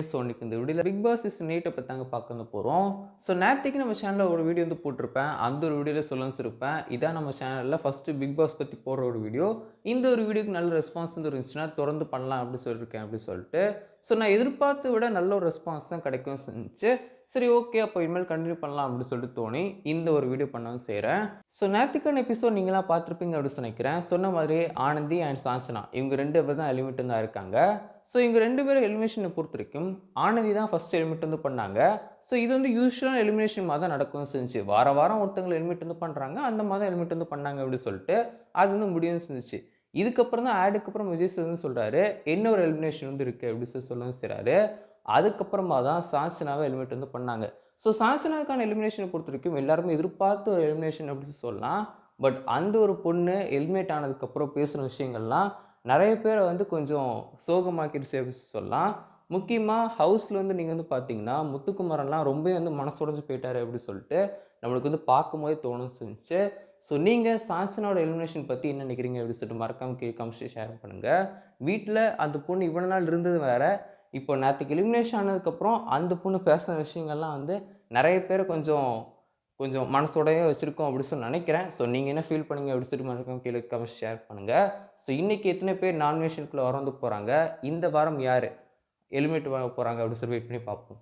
So இன்னைக்கு இந்த வீடியோல பிக் பாஸ் சீசன் 8 பத்தி தாங்க பார்க்க போறோம். ஸோ நேத்தைக்கு நம்ம சேனல்ல ஒரு வீடியோ வந்து போட்டிருப்பேன். அந்த ஒரு வீடியோல சொல்லியிருப்பேன். இதான் நம்ம சேனல்ல ஃபர்ஸ்ட் பிக் பாஸ் பத்தி போடுற ஒரு வீடியோ. இந்த ஒரு வீடியோக்கு நல்ல ரெஸ்பான்ஸ் வந்து இருந்துச்சுன்னா தொடர்ந்து பண்ணலாம் அப்படின்னு சொல்லியிருக்கேன் அப்படின்னு சொல்லிட்டு. ஸோ நான் எதிர்பார்த்த விட நல்ல ஒரு ரெஸ்பான்ஸ் தான் கிடைக்கும் செஞ்சுச்சு. சரி ஓகே அப்போ இனிமேல் கண்டினியூ பண்ணலாம் அப்படின்னு சொல்லிட்டு தோணி இந்த ஒரு வீடியோ பண்ணவும் செய்கிறேன். ஸோ நேற்றுக்கான எபிசோட் நீங்களாம் பார்த்துருப்பீங்க அப்படின்னு நினைக்கிறேன். சொன்ன மாதிரி ஆனந்தி அண்ட் சாஞ்சனா இவங்க 2 பேர் தான் எலிமிட் தான் இருக்காங்க. ஸோ இவங்க 2 பேரும் எலிமினேஷனை பொறுத்த வரைக்கும் ஆனந்தி தான் ஃபர்ஸ்ட் எலிமிட் வந்து பண்ணாங்க. ஸோ இது வந்து யூஸ்வலான எலிமினேஷன் மாதிரி தான் நடக்கும் செஞ்சுச்சு. வாரம் ஒருத்தவங்களை எலிமிட் வந்து பண்ணுறாங்க. அந்த மாதிரி தான் எலிமிட் வந்து பண்ணாங்க அப்படின்னு சொல்லிட்டு அது வந்து முடியும் செஞ்சுச்சு. இதுக்கப்புறம் தான் ஆடுக்கு அப்புறம் விஜய் சார் வந்து சொல்கிறாரு இன்னொரு எலிமினேஷன் வந்து இருக்குது அப்படின்னு சொல்லவும் செய்கிறாரு. அதுக்கப்புறமா தான் சாஞ்சனாவை எலிமினேட் வந்து பண்ணாங்க. ஸோ சாஞ்சனாவுக்கான எலிமினேஷனை பொறுத்த வரைக்கும் எல்லாருமே எதிர்பார்த்த ஒரு எலிமினேஷன் அப்படின்னு சொல்லலாம். பட் அந்த ஒரு பொண்ணு எலிமினேட் ஆனதுக்கப்புறம் பேசுகிற விஷயங்கள்லாம் நிறைய பேரை வந்து கொஞ்சம் சோகமாக்கிடுச்சு சொல்லலாம். முக்கியமாக ஹவுஸில் வந்து நீங்கள் வந்து பார்த்தீங்கன்னா முத்துக்குமரன்லாம் ரொம்பவே வந்து மனசுடைஞ்சு போயிட்டாரு அப்படின்னு சொல்லிட்டு நம்மளுக்கு வந்து பார்க்கும்போதே தோணும் செஞ்சுச்சு. ஸோ நீங்கள் சாஞ்சனாவோட எலிமினேஷன் பற்றி என்ன நினைக்கிறீங்க அப்படின்னு சொல்லிட்டு மறக்காமல் கீழே கமெண்ட்ஸில் ஷேர் பண்ணுங்கள். வீட்டில் அந்த பொண்ணு இவ்வளோ நாள் இருந்தது வேறு. இப்போ நேற்றுக்கு எலிமினேஷன் ஆனதுக்கப்புறம் அந்த பொண்ணு பேசின விஷயங்கள்லாம் வந்து நிறைய பேர் கொஞ்சம் கொஞ்சம் மனசோடையே வச்சுருக்கோம் அப்படின்னு சொல்லி நினைக்கிறேன். ஸோ நீங்கள் என்ன ஃபீல் பண்ணீங்க அப்படின்னு சொல்லிட்டு மறக்காம கீழே கமெண்ட்ஸ் ஷேர் பண்ணுங்கள். ஸோ இன்றைக்கி எத்தனை பேர் நாமினேஷனுக்குள்ளே வரந்து போகிறாங்க, இந்த வாரம் யார் எலிமினேட் ஆக போகிறாங்க அப்படின்னு சொல்லி வெயிட் பண்ணி பார்ப்போம்.